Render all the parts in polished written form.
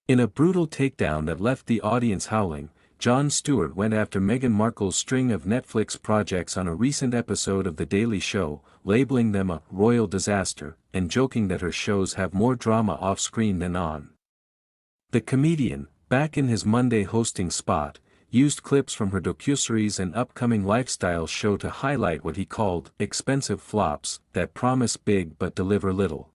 In a brutal takedown that left the audience howling, Jon Stewart went after Meghan Markle's string of Netflix projects on a recent episode of The Daily Show, labeling them a royal disaster, and joking that her shows have more drama off-screen than on. The comedian, back in his Monday hosting spot, used clips from her docuseries and upcoming lifestyle show to highlight what he called expensive flops that promise big but deliver little.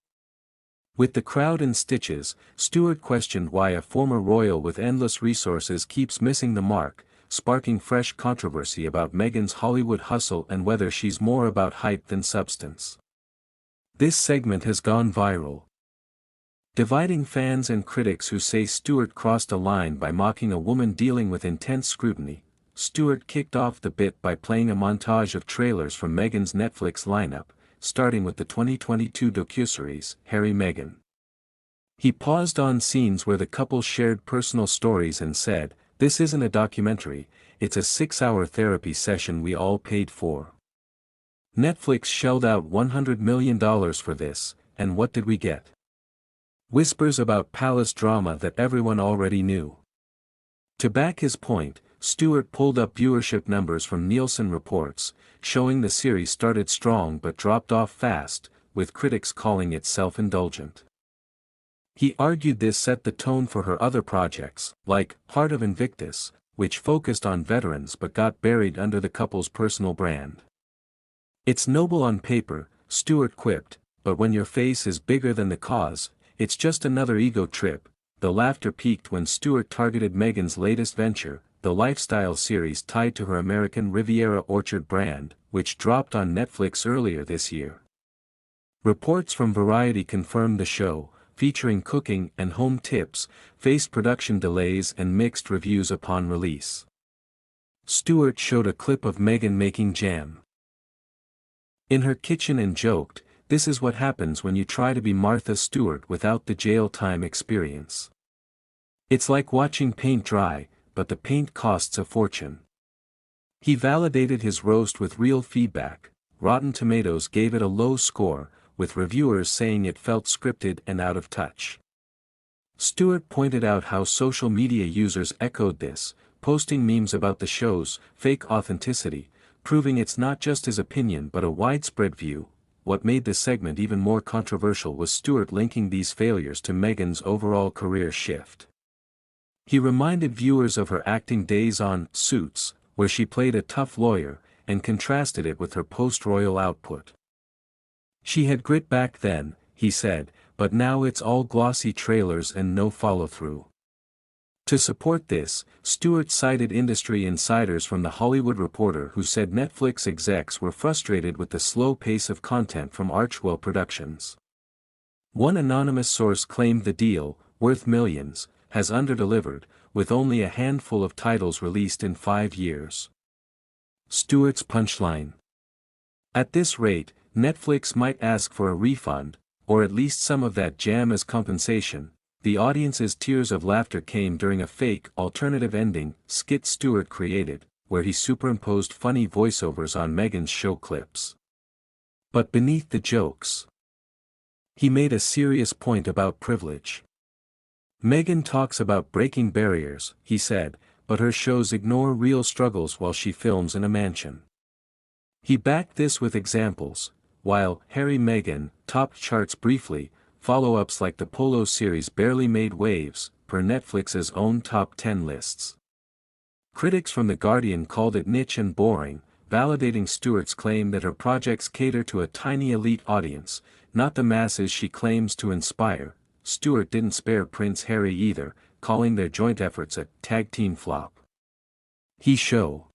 With the crowd in stitches, Stewart questioned why a former royal with endless resources keeps missing the mark, sparking fresh controversy about Meghan's Hollywood hustle and whether she's more about hype than substance. This segment has gone viral, dividing fans and critics who say Stewart crossed a line by mocking a woman dealing with intense scrutiny. Stewart kicked off the bit by playing a montage of trailers from Meghan's Netflix lineup, starting with the 2022 docuseries, Meghan. He paused on scenes where the couple shared personal stories and said, "This isn't a documentary, it's a 6-hour therapy session we all paid for. Netflix shelled out $100 million for this, and what did we get? Whispers about palace drama that everyone already knew." To back his point, Stewart pulled up viewership numbers from Nielsen reports, showing the series started strong but dropped off fast, with critics calling it self-indulgent. He argued this set the tone for her other projects, like Heart of Invictus, which focused on veterans but got buried under the couple's personal brand. "It's noble on paper," Stewart quipped, "but when your face is bigger than the cause, it's just another ego trip." The laughter peaked when Stewart targeted Meghan's latest venture, the lifestyle series tied to her American Riviera Orchard brand, which dropped on Netflix earlier this year. Reports from Variety confirmed the show, featuring cooking and home tips, faced production delays and mixed reviews upon release. Stewart showed a clip of Meghan making jam in her kitchen and joked, "This is what happens when you try to be Martha Stewart without the jail time experience. It's like watching paint dry, but the paint costs a fortune." He validated his roast with real feedback. Rotten Tomatoes gave it a low score, with reviewers saying it felt scripted and out of touch. Stewart pointed out how social media users echoed this, posting memes about the show's fake authenticity, proving it's not just his opinion but a widespread view. What made this segment even more controversial was Stewart linking these failures to Meghan's overall career shift. He reminded viewers of her acting days on Suits, where she played a tough lawyer, and contrasted it with her post-royal output. "She had grit back then," he said, "but now it's all glossy trailers and no follow-through." To support this, Stewart cited industry insiders from The Hollywood Reporter who said Netflix execs were frustrated with the slow pace of content from Archwell Productions. One anonymous source claimed the deal, worth millions, has underdelivered, with only a handful of titles released in 5 years. Stewart's punchline: "At this rate, Netflix might ask for a refund, or at least some of that jam as compensation." The audience's tears of laughter came during a fake alternative ending skit Stewart created, where he superimposed funny voiceovers on Meghan's show clips. But beneath the jokes, he made a serious point about privilege. "Meghan talks about breaking barriers," he said, "but her shows ignore real struggles while she films in a mansion." He backed this with examples. While Meghan topped charts briefly, follow-ups like the Polo series barely made waves, per Netflix's own top 10 lists. Critics from The Guardian called it niche and boring, validating Stewart's claim that her projects cater to a tiny elite audience, not the masses she claims to inspire. Stewart didn't spare Prince Harry either, calling their joint efforts a tag team flop. He show